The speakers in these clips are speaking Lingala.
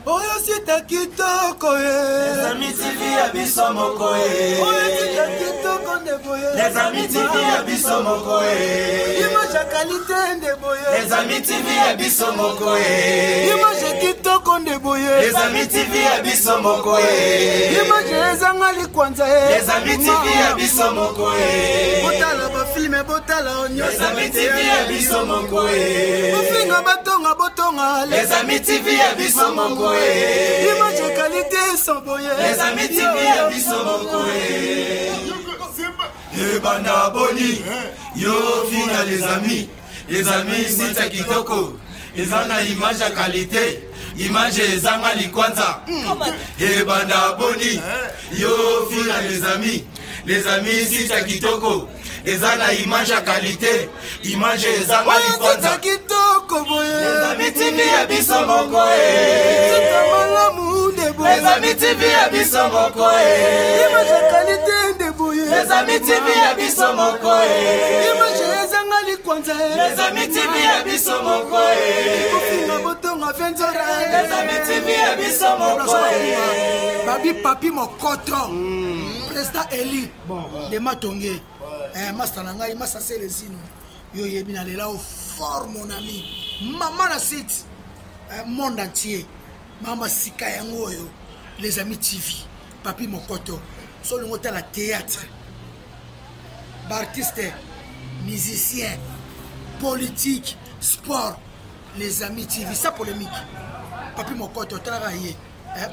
Oyo sita kitoko ye. Les amis TV ya biso moko ye. Oyo sita kitoko ndebo ye. Les amis TV ya biso moko ye. Image ya qualité ndebo ye. Les amis TV ya biso moko ye. Image kitoko ndebo ye. Les amis TV ya biso moko ye. Image ezanga likwanza ye. Les amis TV ya biso moko ye. Botala ba filme botala onyo. Les amis TV ya biso moko ye. Bofinga batonga botonga. Les amis TV ya biso moko ye. Image qualité sans boye. Les amis TV ya biso moko ye. Banda boni, yo fina les amis sita kitoko, ezana image ya qualité, image ezanga likwanza. Banda boni, yo fina les amis sita kitoko, ezana image ya qualité, image ezanga likwanza. Les amis TV ya biso moko les amis TV ya biso moko image ya qualité ndebo ye. Les amis TV ya biso moko image ezanga likwanza Les amis TV ya biso moko bofinga botonga fenzora. Les amis TV ya biso moko Babi papi mokoto. Président Eli de Matonge. Master nangai masa selezino. Yo yebi na lela au fort mon ami. Maman la site monde entier. Mama sika yango yo. Les amis TV. Papi mokoto. Solo ngota la théâtre. Artiste, musicien, politique, sport. Les amis TV, ça polémique. Papi mokoto travailler.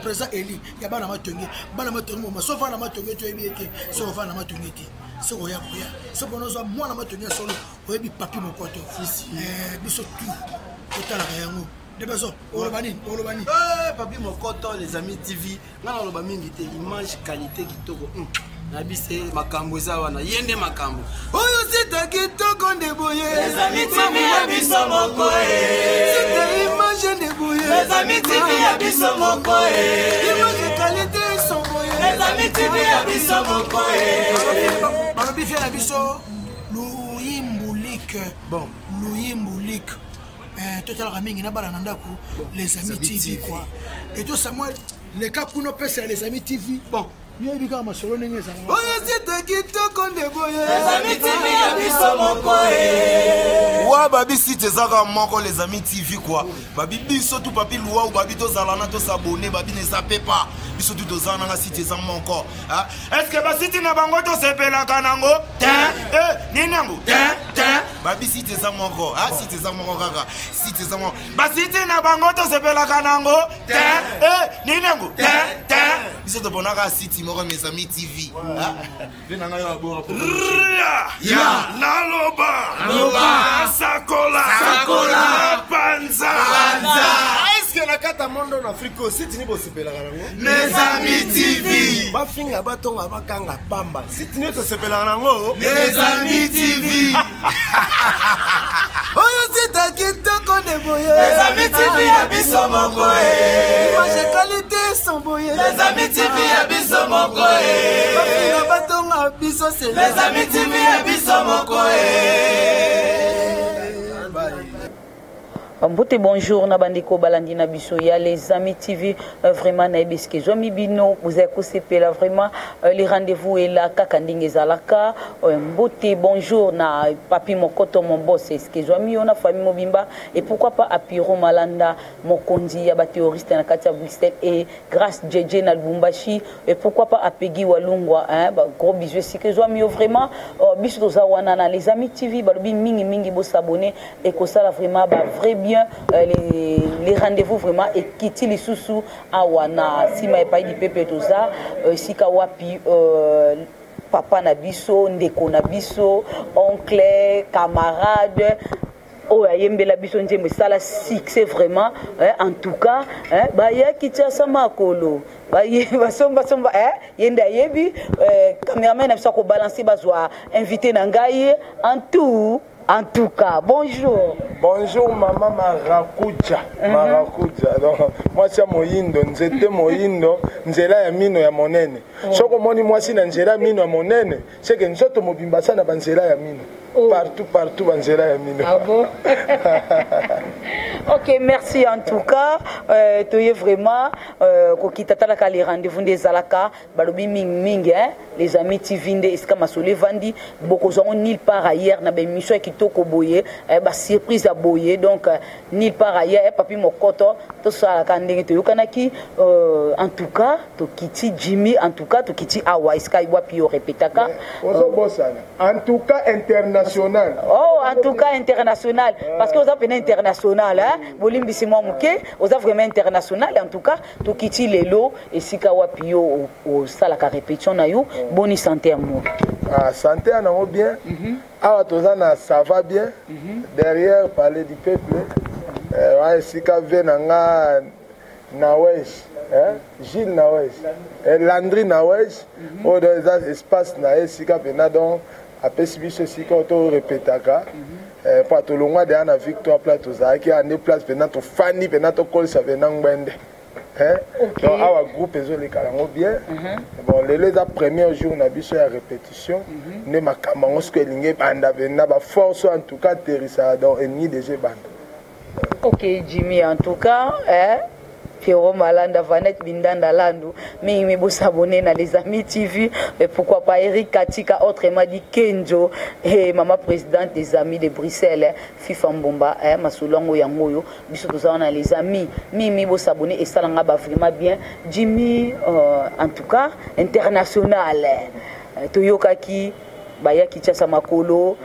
Président Eli, il y a bana matonge, moi sauf na matonge tu ebiete, sauf na matonge ti. So oya boya. So bonozo moi na matonge solo, oyebi papi mokoto. Biso tout. Total yango. Debezo, olobani. Papi mokoto les amis TV, ngana loba mingi te image qualité kitoko. Nabise makambo eza wana yende makambo. Oyo sita kitoko ndebo ye. Les amis TV ya biso moko Sita image ndebo ye. Les amis TV ya biso moko Image qualité sans boye. Les amis TV ya biso moko Babi fait la biso Louimbulik. Bon, Louimbulik. Total ramingi na bala nandaku les amis TV quoi. Et toi Samuel, les cas kuno pesa les amis TV. Bon. Yo bika masolo nenge za. Oyo sita kitoko ndebo ye. Les amis TV ya biso moko Wa babi site zaka moko les amis TV quoi. Babi biso tout papi loi ou babi to zalana to s'abonner babi ne zappe pas. Biso tout dozana na site za moko. Est-ce que ba site na bango to sepela kanango? Ninango. Babi site za moko. Site za moko kaka. Site za moko. Ba site na bango to sepela kanango? Ninango. Biso to bonaka site moko mes amis TV. venanga yo abora pour. Ya Naloba. Sakola. Panza. Est-ce que na kata mondo en Afrique aussi tini bo sepela kanango? Mes amis TV. Ba finga batonga bakanga pamba. Si tini to sepela kanango? Mes amis TV. Oyo sita kitoko ndebo ye. Les amis TV ya biso moko Image qualité sans boye. Les amis TV ya biso moko Bafinga batonga biso c'est. Les amis TV ya biso moko Mbote bonjour na bandiko balandi na biso ya les amis TV vraiment na ebiske zomi bino vous avez là vraiment les rendez-vous est là kakandinge zalaka mbote bonjour na papi mokoto mon boss est-ce que zomi on a famille mobimba et pourquoi pas apiro malanda mokonzi ya ba terroriste na katia Bruxelles et grâce JJ na Lubumbashi et pourquoi pas apegi walungwa ba gros bisous c'est que zomi vraiment biso za wana na les amis TV balobi mingi bo s'abonner et que ça là vraiment ba vrai bien les rendez-vous vraiment et kiti les sous à wana sima epai di pepe toza sika wapi papa na biso ndeko na biso oncle camarade oh yembela biso nzembe sala succès vraiment en tout cas ba ya kitia sama kolo ba somba yenda yebi cameraman na biso ko balancer bazwa invité na ngai en tout cas, bonjour. Bonjour maman Marakucha. Marakucha. Donc moi c'est Moyindo, nzete Moyindo, nzela ya mino ya monene. Soko moni moi si na nzela mino ya monene, c'est que nzoto mobimba sana ba nzela ya mino. partout banzela ya mino. Ah bon? Ok, merci en tout cas. Tu es vraiment kokitatalaka les rendez-vous des alaka balobi ming les amis TV nde eska masole vandi beaucoup ont nulle part ailleurs na bémission kitoko boye ba surprise à boye donc nulle part ailleurs papi mokoto to sala ka ndenge to yokanaki en tout cas to kiti Jimmy en tout cas to kiti awa eska wapi répétaka en tout cas international. Oh, en tout cas international parce que vous avez international hein bolimbi c'est moi muke vous avez vraiment international en tout cas to kiti lelo esika wapi yo au sala ka répétition na yo bonne santé à moi. Ah, santé à nous bien. Ah, ça va bien. Derrière, parler du peuple. Esika venanga Nawesh, Gilles Nawesh, Landry Nawesh. Oh, dans les espaces na esika venadon. Après ce sika auto répétaka. Pour tout le monde de la victoire plateau ça qui a des places venant to Fanny venant to call ça venant ngwende. Donc our groupe est bien. Bon les premiers jours on a vu la répétition ne makamangos que linge banda venna ba force en tout cas terrissa donc ennemi déjà banda. OK Jimmy en tout cas Pierrot Malanda Vanette Bindanda Landu mais me s'abonner dans les amis TV et pourquoi pas Eric Katika autrement dit Kenjo et maman présidente des amis de Bruxelles FIFA Mbomba masulongo yango yo biso tozana les amis mimi bo s'abonner et ça nga ba vraiment bien Jimmy en tout cas international toyokaki baya kichasa makolo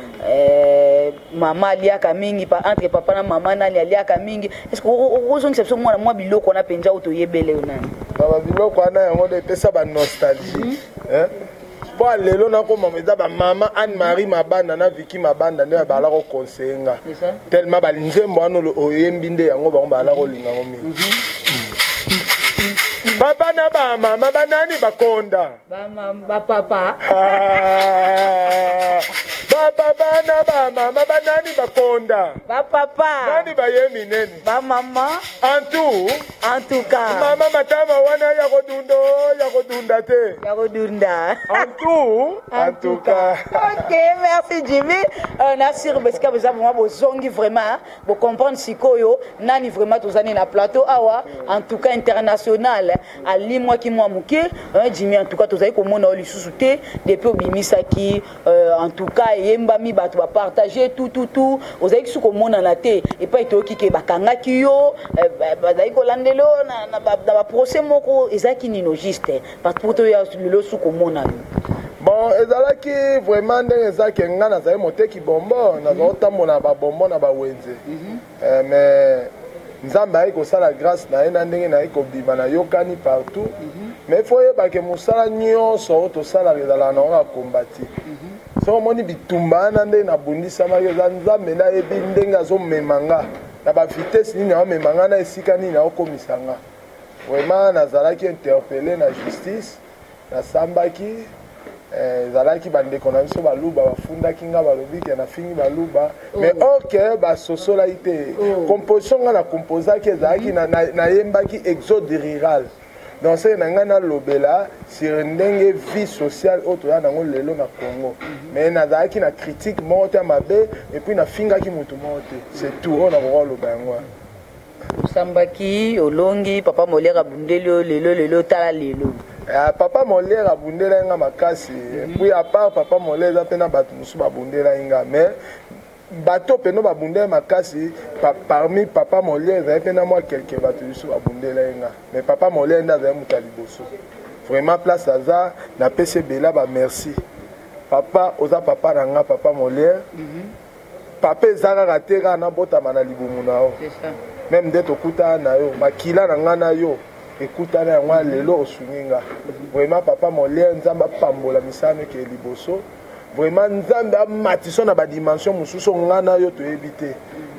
mama aliaka mingi pa entre papa na mama nali aliaka mingi est-ce que ozo ngisepso mwana mwa biloko na penja otoyebele nani baba biloko ana yango de pesa ba nostalgie po lelo na ko mameza ba mama Anne Marie Mabanda na Vicky Mabanda ne ba la ko conseiller tellement ba nzembo ano oyembi nde yango ba ba la ko linga mingi Papa na ba mama banani bakonda ba mama ba papa Papa na ba mama banani bakonda ba papa nani ba yemi neni ba mama en tout cas mama matama wana ya kodunda te ya kodunda en tout cas OK merci Jimmy on assure parce que vous avez vraiment bozongi vraiment pour comprendre sikoyo nani vraiment tozani na plateau awa en tout cas international ali moi qui moi muke Jimmy en tout cas tozali komona lisusu te depuis obimisaki en tout cas yemba mi bato ba partager tout ozali su komona na te et pas etoki ke bakangaki yo bazali kolandelo na ba procès moko ezaki nino juste parce que to ya lelo su komona bon ezalaki vraiment ndenge ezaki nga nazali moteki bombo nazotambola ba bombo na ba wenze mais nzambe ayi kosala grâce na ye na ndenge nayi kobima na yokani partout mais faut yeba ke mosala nyonso oyo tosalaka ezalaka nango na kombati so omoni bitumba na ndenge nabundisamaki eza nzambe nayebi ndenge azomema nga na bavitese nini aomema nga na esika nini aokomisa nga vraiment nazalaki interpellé na justice nasambaki ezalaki bandeko na biso baluba bafundaki nga balobi ke nafingi baluba mais ok basosolaki te composition nga na composaki ezalaki nayembaki exode rural donc c'est na nga nalobela sur ndenge vie sociale oyo toya nango lelo na Congo mais nazalaki na critique moko te ya mabe et puis nafingaki motu moko te c'est tout oyo nakoka oloba yango osambaki olongi papa molera bundeli lelo tala lelo papa Molaire abundela nga makasi puis à part papa Molaire eza pe na bato mosusu babundela nga mais bato peno babundela makasi parmi papa Molaire ezali pe na mwa quelque bato mosusu babundela nga mais papa Molaire nde azali moto ya liboso vraiment place aza napesi ebela bamerci papa oza papa na nga papa Molaire papa eza kaka te kaka nabotama na libumu na yo même nde tokutana na yo makila na nga na yo ekutana yango lelo osungi nga vraiment papa Molaire nzambe apambola misano ke liboso vraiment nzambe amatiso na badimension mosusu nga na yo toyebi te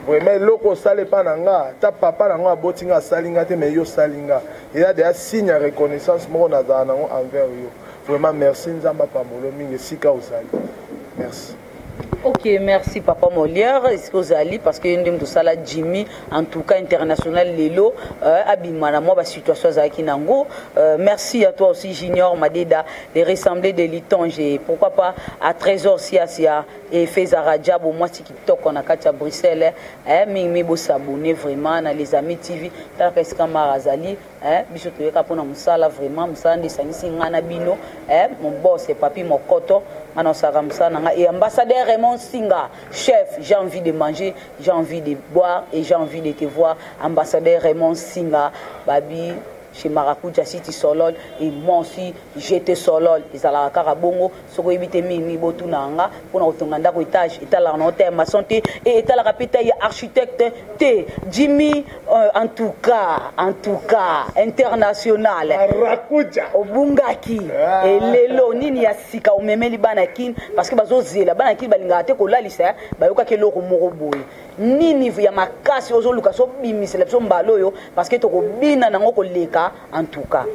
vraiment eloko osala epa na nga ta papa nango aboti nga asali nga te mais yo osali nga eza deya signe ya reconnaissance moko nazala nango envers yo vraiment merci nzambe apambola mingi esika ozali merci Ok, merci Papa Molière. Est-ce que vous allez parce que nous tout ça là Jimmy en tout cas international Lelo abimana moi ba situation za kinango. Merci à toi aussi Junior Madeda de ressembler de Litonge pourquoi pas à Trésor Siasia et Feza Rajab moi si TikTok on a katia Bruxelles mi bo s'abonner vraiment na les amis TV ta keska marazali biso to yeka pona musala vraiment musala ndesanisi ngana bino mon boss et papi mokoto ana osaka musala nga et ambassadeur Raymond Singa, chef, j'ai envie de manger, j'ai envie de boire et j'ai envie de te voir. Ambassadeur Raymond Singa, Babi, chez Maracuja City Solol, et moi aussi, j'étais Solol. Ils allaient à Karabongo, ce que j'étais mis Botunanga, pour nous retrouver au étage, et là, on a ma santé, et là, rapide, architecte, T. Jimmy, en tout cas, international. Maracuja. Au Bungaki, et Lelo, Nini Yasika, ou même les Banakin, parce que Bazozé, la Banakin, Balingate, Kolalisa, Bayoka Kelo Moroboy. Nini ya makasi ozo luka so bimi selection baloyo parce que to ko bina nango ko leka en tout cas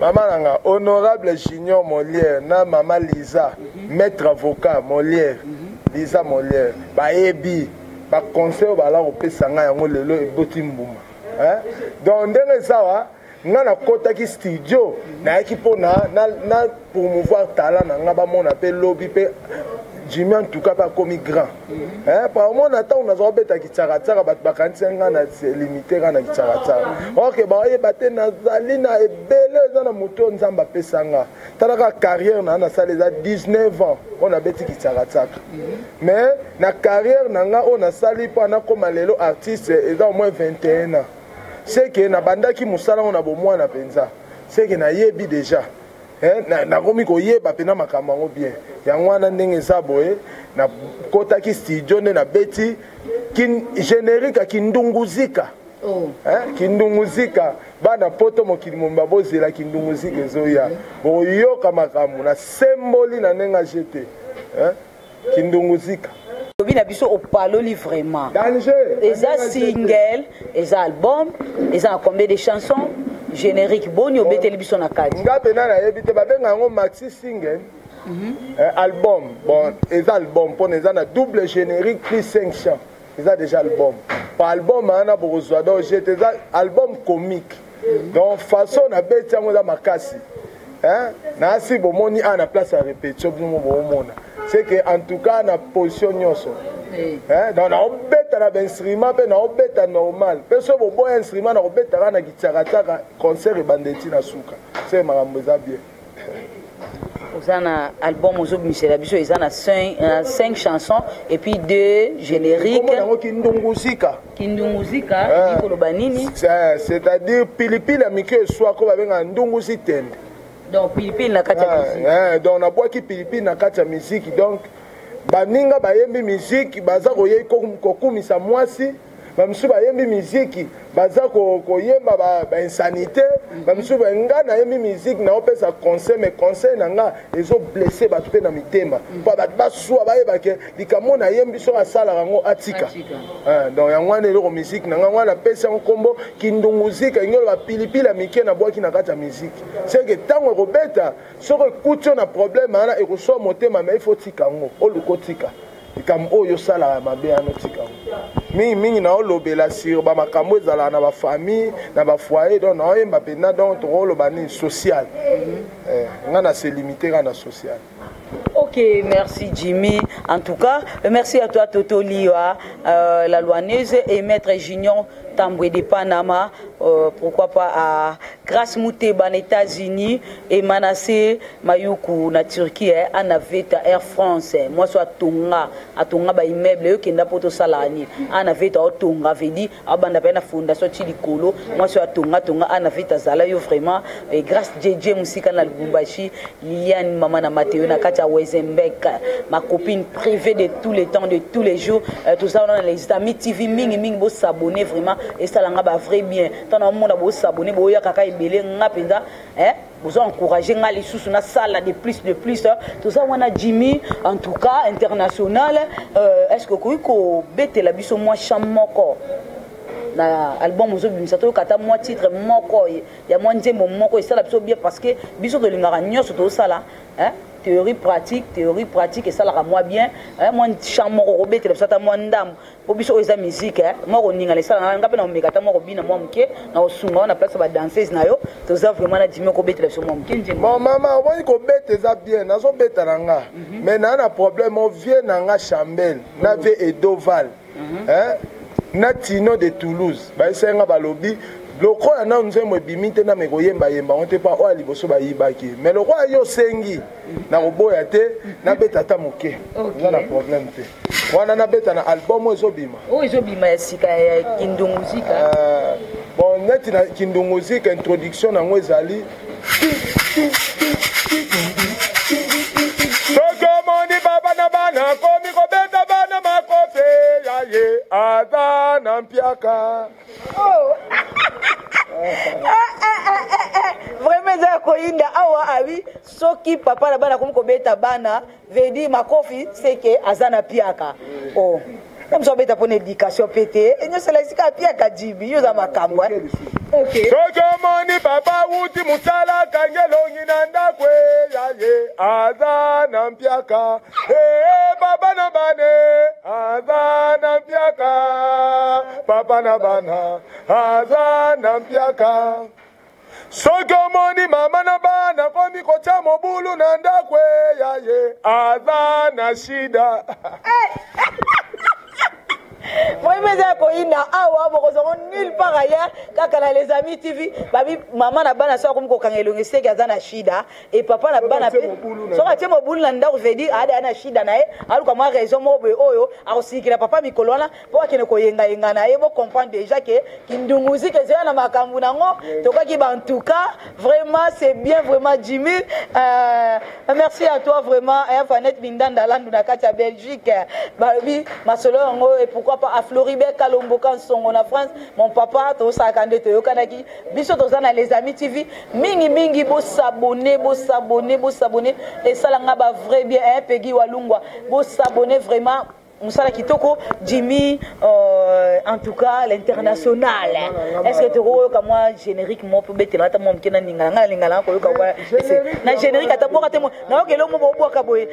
Maman nanga honorable Junior Molière na maman Lisa maître avocat Molière Lisa Molière ba ebi ba conseil ba la opesa nga yango lelo eboti mbuma donc ndenge sawa nga na kota ki studio na yaki pona na promouvoir talent nga ba mona pe lobby pe Jimmy en tout cas pas comme grand. Par mon attend on a zobeta ki tsara bat bakanti nga na limité nga na tsara. OK ba e baté na zalina e belé za na moto nzamba pesanga. Talaka carrière na sala za 19 ans on a beti ki tsara. Mais na carrière na nga on a sali pendant comme lelo artiste et au moins 21 ans. C'est que na bandaki musala on a bo mwana penza. C'est que na yebi déjà. Na komi ko yeba pena makambo ngo bien yango wana ndenge eza boye na kota ki studio na beti kin générique kindunguzika kindunguzika bana poto mokili momba bozela kindunguzika ezoya boyoka makambo na symbole na nenga jeté kindunguzika Bina biso opaloli vraiment. Danger. Eza single, eza album, eza combien de chansons, générique boni obeteli biso na kadi. Nga pena na yebite babenga ngo maxi single. Album, bon, eza album pour eza na double générique plus 5 chants. Eza déjà album. Par album ana borozwa donc j'étais album comique. Donc façon na beti ngo za makasi. Na si bomoni ana place à répétition pour bomona. C'est que en tout cas na position nyonso donc na obeta na instrument pe na obeta normal pe so bo instrument na obeta na guitare concert e bandeti na suka c'est makambo za bien Ozana album ozo Michel Abiso ezana 5 chansons et puis 2 génériques kindunguzika ikolo banini c'est-à-dire pilipili amike soit ko babenga ndunguzi tende. Donc pilipili na kati ya musique. Donc na boaki pilipili na kati ya musique donc baninga bayembi musique baza koye kokumisa mwasi bamsu bayembi musique baza koyemba ba insanité bamsu benga na yembi musique na opesa conseil mais conseil nanga ezo blesser bato pe na mitema pa bato baswa bayeba ke likamo na yembi so asala rango atika donc yango wana eloko musique nanga wana pesa nkombo kindunguzika ngelo ba pilipili mike na boaki na kati ya musique c'est que tango robeta soko ekutio na problème ana ekoso motema mais il faut tika ngo oluko tika ikam oyo sala mabe ano tika mingi na olobela sur ba makambo ezala na ba famille na ba foyer donc na oyemba pena donc to olobani social ngana se limiter ngana social. Ok, merci Jimmy. En tout cas, merci à toi Toto Liwa, la Louanaise et Maître Junior Tamboué de Panama. Pourquoi pas à Grace Mouteba aux États-Unis et Manassé Mayuku na Turquie, en Aveta Air France. Moi, soit Tonga, à Tonga, ba immeuble, qui n'a pas de salani. En Aveta Tonga, vedi, à Bandapena Fondation Chilikolo. Moi, soit Tonga, en Aveta Zalayo vraiment. Et grâce JJ Moussika na Lubumbashi, Liliane Maman na Mathéo na Katia Wezembek, ma copine privée de tous les temps, de tous les jours. Tout ça, on a les amis TV, ming, beau s'abonner vraiment. Et ça, là, va vrai bien. Tant on a beau s'abonner, beau ya kaka ibele, ngapenda, vous encouragez les sous na salle de plus. Tout ça, on a Jimmy, en tout cas, international. Est-ce que vous pouvez bête la biso moi chamoko? Na album ozo bimisato kata moi titre moko ya moi nzembo moko et ça la biso bien parce que biso de lingara nyoso to sala théorie pratique et ça la moi bien moi chambre robet le sata moi ndam po biso eza musique moi on ninga les sala ngape na omekata moi robina moi mke na osunga na place ba danseuse na yo toza vraiment na dimi ko betela so moi mke nje mama on ko beteza bien nazo beta nanga mais na problème on vient nanga Chambel na ve Edoval na Tino de Toulouse ba senga balobi lokola na nzembo ebimite na mekoyemba yemba on te pa o liboso ba yibaki mais lokola yo sengi na koboya te na beta ta moke na problème te wana na beta na album ezobima ya sika ya Kindungu Muzika bon neti na Kindungu Muzika introduction nango ezali Sokomoni baba na bana komi ko beta bana makofe ya ye azana mpiaka vraiment za koinda awa abi soki papa na bana komko beta bana vedi makofi seke azana piaka oh comme ça beta pour éducation pété et nous cela sika piaka jibi yo za makambo OK sokomoni papa wuti musala kangelongi nanda kwe ya ye azana mpiaka baba na bane azana mpiaka papa na bana azana mpiaka sokomoni mama na bana komi kocha mobulu na ndakwe ya ye azana shida moi mais ko ina awa boko zo nulle part ailleurs kaka les amis TV babi maman na bana so ko kangelongi seki azana shida et papa na bana pe so ka temo bulu na ndako veut dire ada na shida na e alu kwa ma raison mo be oyo akosikira papa mikolona po akene ko yenga yenga na e bo comprendre déjà que Kindungu Muzika c'est na makambu nango to ka ki ba en tout cas vraiment c'est bien vraiment Jimmy merci à toi vraiment Fanet Bindanda landu na kati ya Belgique babi masolo ngo et pourquoi pas à Floribert Kalomboka Songo na France mon papa to sakande to yokanaki biso to zana les amis TV mingi bo s'abonner et ça nga ba vrai bien Peggy Walungwa bo s'abonner vraiment Moussala Kitoko, Jimmy, en tout cas l'international. Est-ce que tu vois comme moi générique moi pour mettre là mon qui n'a n'ingala quoi na générique atabora temo na okelo mo bo boka boy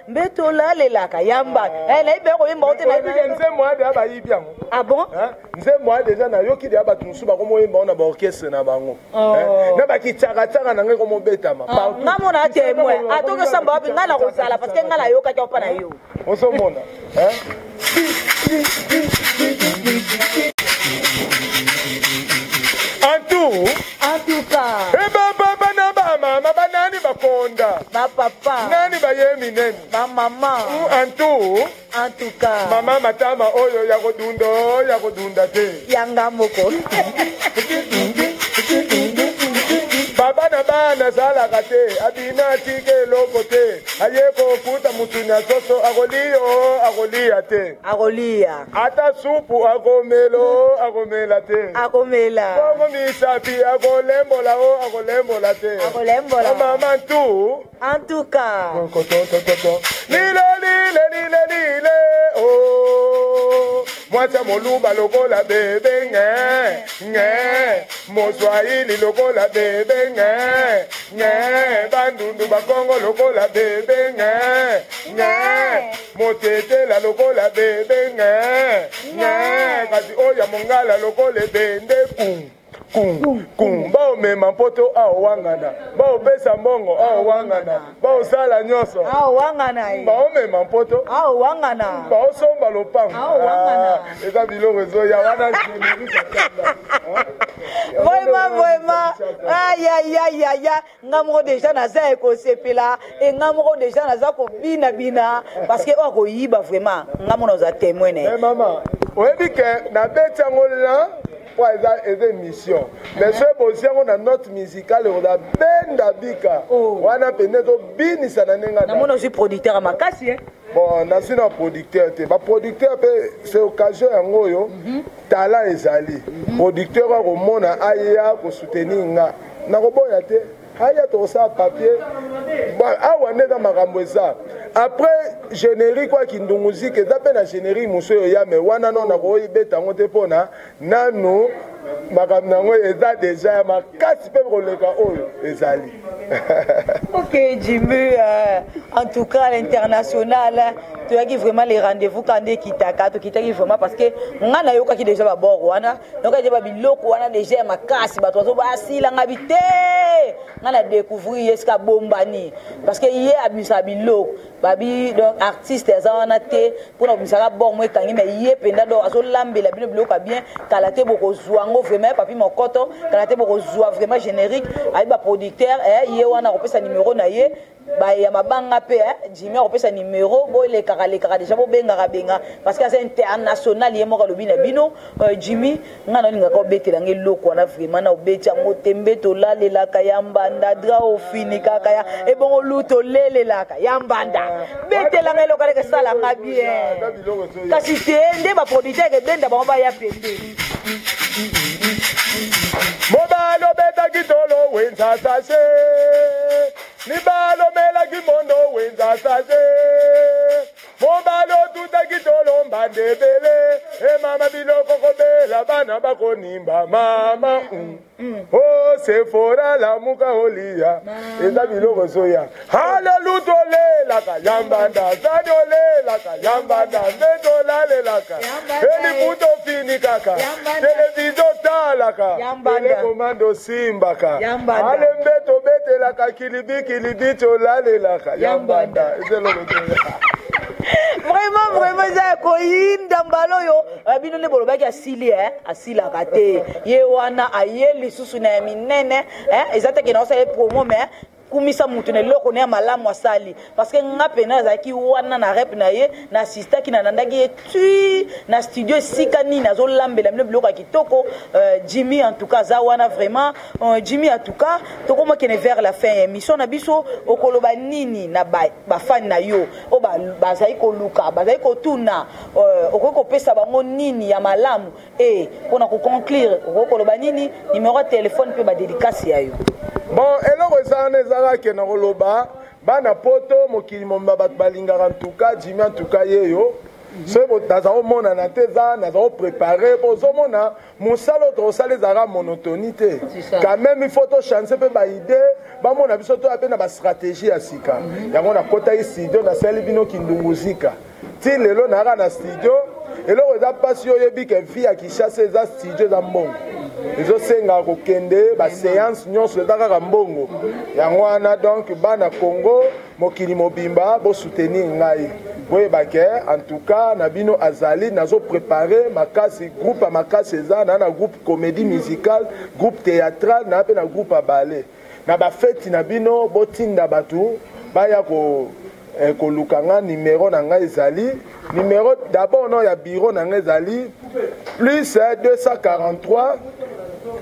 mbeto la le la kayamba na ibe ko yimba ote na nze moi de ba yibia ah bon nze moi déjà na yoki de ba tunsu ba ko mo yimba na ba orchestre na bango na ba ki tsaka na ngai ko mo betama ngamo na témoin atoke samba bi ngala ko sala parce que ngala yo ka pa na yo osomona en tout cas baba na ba mama ba nani ba konda ba papa nani ba yemi neni ba mama en tout cas mama matama oyo ya kodunda te yanga moko baba na bana sala kate abina tike lokote ayeko kuta mutunya soso agolia te agolia ata supu agomela te bongo misapi agolembola te mama en tout cas lile oh mwacha moluba lokola bebe nge moswahili lokola bebe nge bandundu bakongo lokola bebe nge motetela lokola bebe nge kasi oya mongala lokola bende kum baomema mpoto aowangana baopesa mbongo aowangana baosala nyonso baomema mpoto baosomba lopango eza biloko ezoya wana vraiment ayayayaya nga moko déjà naza ekosepela e nga moko déjà naza kobina parce que oyo akoyiba vraiment nga moko naza témoin na mama oyebi ke nabeti yango la po eza émission mais soki bosi yango na note musicale oza benda bika wana pene tobinisa na ndenge namona ozwi producteur ya makasi bon nazwi na producteur te baproducteur mpe c'est occasion yango oyo tala ezali producteur akomona aya kosoutenir nga nakoboya te aya tokosala papier awa nde eza makambo eza après générique wa Kindungu Muzika eza mpe na générique mosu oyo ya me wana no nakoyibeta yango te mpona nano makambo nango eza déjà makasi mpe koleka oyo ezali. Ok Jimmy, en tout cas à l'international tu as vraiment les rendez-vous quand tu kitaka tu kitaki vraiment parce que ngana yoka ki déjà ba bord wana donc déjà ba biloko wana déjà makasi ba tozo ba asila ngabité ngana découvrir eska bombani parce que hier abisa biloko babi donc artiste za wana te pour na bisala bon moi kangi mais hier penda do azo lambela biloko bien kalate boko zuango vraiment papi mokoto kalate boko zua vraiment générique ay ba producteur hier wana kopesa numéro na ye ba ya mabanga pe Jimmy kopesa numéro bo le kaka déjà bo benga benga parce que c'est international ye moko lobi na bino Jimmy ngana linga ko betela ngeloko wana vraiment na obeti ngo tembe to lalela ka yambanda dra ofini kaka ya e bongo luto lelelaka yambanda betela ngeloko le sala nga bien kasi te nde ba producteur ke benda ba ba ya pende Mobalo beta kitolo wenza sase Nibalo mela kimondo wenza sase Mobalo tuta kitolo mbandebele E mama biloko kobela bana bako nimba mama Oh Sephora la muka holia Eza biloko soya Hallelujah le laka yambanda Zadio le laka yambanda Zedo la le laka Eli puto fini kaka Television talaka Ele komando simbaka Ale mbeto bete laka kilibi to la le laka yambanda Eze loko soya Vraiment ça koyinda mbalo yo bino ne bolo baki asili asila kate ye wana ayeli susu na minene ezata ke na sa promo mais kumisa mutu ne loko ne malamu asali parce que ngapena zaki wana na rep na ye na assista ki na nandaki tu na studio sikani na zo lambela mle bloka kitoko Jimmy en tout cas za wana vraiment Jimmy en tout cas to comme que vers la fin émission na biso okoloba nini na ba fan na yo o ba zai ko luka ba zai ko tuna okoko pesa bango nini ya malamu pona ko conclure okoloba nini numéro de téléphone pe ba dédicace ya yo. Bon, eloko ezana ezala ke na koloba bana poto mokili momba bat balingaka en tout cas Jimmy en tout cas yeyo c'est bon dans un monde na teza na zo préparer pour zo mona musalo to sale zara monotonité quand même il faut to chancer pe ba idée ba mona biso to apena ba stratégie ya sika yango na kota studio na sale bino kindunguzika ti lelo na na studio eloko eza pasi yo yebi ke via ki chasse za studio za mbongo ezo senga ko kende ba séance nyonso eza kaka mbongo yango wana donc bana Congo mokili mobimba bo soutenir ngai boye bake en tout cas na bino azali nazo préparer makasi groupe makasi eza na groupe comédie musicale groupe théâtral na pe na groupe ballet na ba fête na bino botinda batu baya ko kolukanga numéro na ngai ezali numéro d'abord non ya bureau na ngai ezali plus 243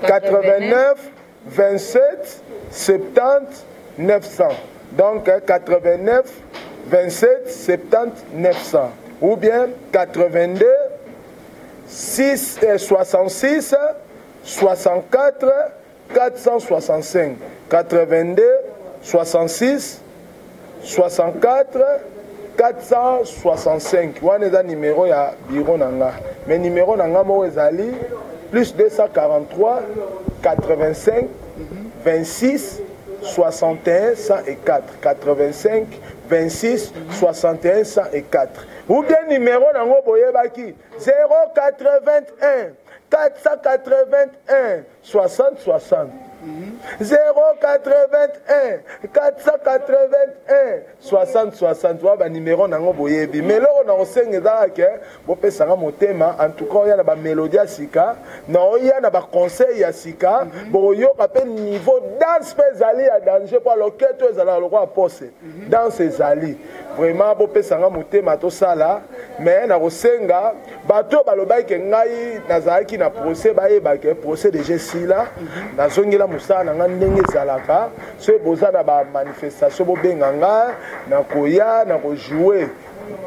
89 27 70 900 donc 89 27 70 900 ou bien 82 6 66 64 465 82 66 64 465 wana eza numéro ya bureau nanga mais numéro nanga mo ezali plus 243 85 26 61 104 85 26 61 104 ou bien numéro nango boyebaki 081 481 60 60 081 481 60 60 wa ba numéro nango boyebi mais loko na osengeza ke bopesanga motema en tout cas ya na ba mélodie ya sika na oya na ba conseil ya sika boyo kapel niveau danse pezali ya danger pour loketo ezala lokwa pose danse ezali vraiment bopesanga motema to sala mais na kosenga bato balobaki ke ngai nazalaki na procès bayeba ke procès de Jesila nazongela musala na nga ndenge ezalaka so boza na ba manifestation bobenga nga na koya na kojouer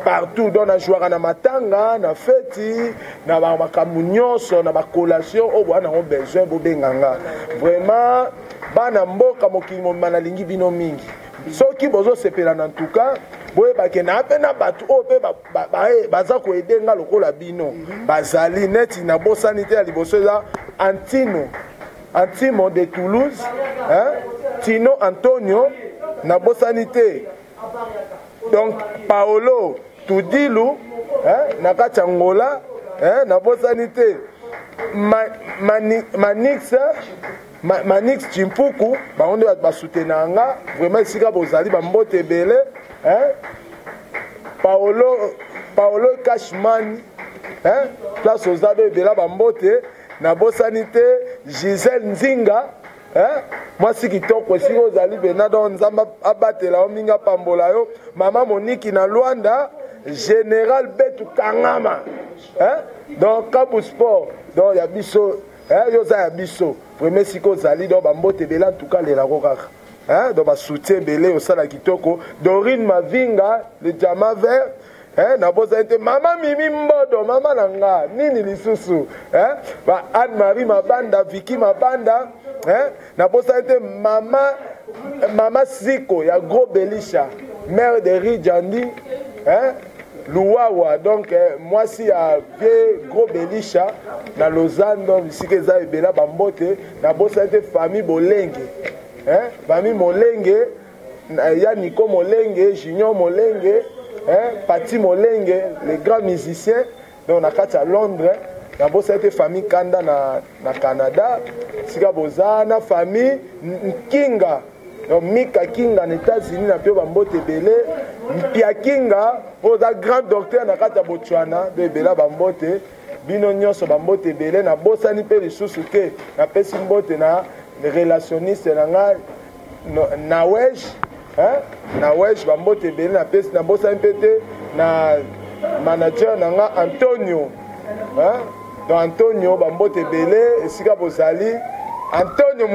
partout dans na jouera na matanga na feti na ba makambo nyonso na ba collation o bwana ngo besoin bobenga nga vraiment bana mboka mokili momana lingi bino mingi soki bozo sepela na tout cas boye bakena pe na bato o pe baza ko aider nga lokola bino bazali neti na bosanité ya liboso za Antimo de Toulouse, Tino Antonio na bosanité. Donc Paolo Tudilu na Kachangola na bosanité. Manix Chimpuku baonde basutenanga vraiment sika bozali bambote belé Paolo Cashman place aux abe bela bambote na bosanité Gisèle Nzinga moi si kitoko si ozali bena don nzamba abatela ominga pambola yo mama Monique na Luanda Général Betu Kangama donc Kabu Sport donc ya biso yoza ya biso vraiment si kozali donc bambote bela en tout cas les la kaka donc ba soutien belé au sala kitoko Dorine Mavinga le diamant vert na bosa ete mama Mimi Mbodo mama nanga nini lisusu ba Anne-Marie Mabanda Vicky Mabanda na bosa ete mama Siko ya Gros Belisha mère de Rijandi Louawa donc moi si à vieux Gros Belisha na Lausanne donc ici que ça ebela bambote na bosa ete famille Bolenge famille Molenge ya Nico Molenge Junior Molenge Pati Molenge, les grands musiciens, donc on a à Londres, na bosa ete famille Kanda na Canada, sika bozana famille Kinga, donc Mika Kinga aux États-Unis na pio bambote belé, Mpia Kinga, oza grand docteur na kata Botswana, de bela bambote, bino nyonso bambote belé na bosa ni pe lisusu te, na pesi mbote na relationniste na nga Nawej. Na wesh bambote belé na pesi na bosa mpete na manager nanga Antonio donc Antonio bambote belé esika bozali Antonio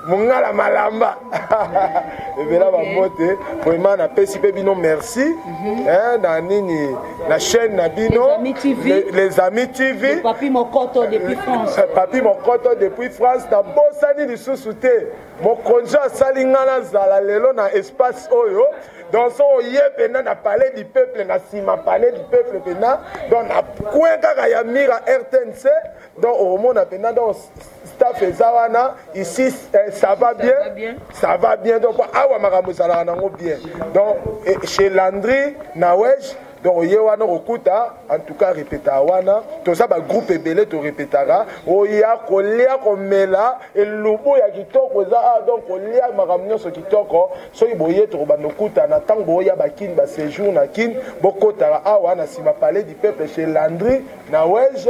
Mungala Malamba ebela bambote vraiment na pesi pe bino merci na nini la chaîne na bino les amis TV Papi Mokoto depuis France Papi Mokoto depuis France na bosani lisusu te mokonzi asali nga nazala lelo na espace oyo donc so oye pena na palais du peuple na sima palais du peuple pena donc na kuen kaka ya mira RTNC donc omona pena donc staff ezawana ici ça va bien donc awa makambo ezalaka nango bien donc chez Landry Nawej donc oye wana okuta en tout cas répéta wana toza ba groupe ebele to répétara oya kolia komela elubu ya kitoko eza donc kolia makambo nyonso kitoko soki boye to bando kuta na tango boya bakini ba séjour na kin bokotara awa na sima palais du peuple chez Landry Nawej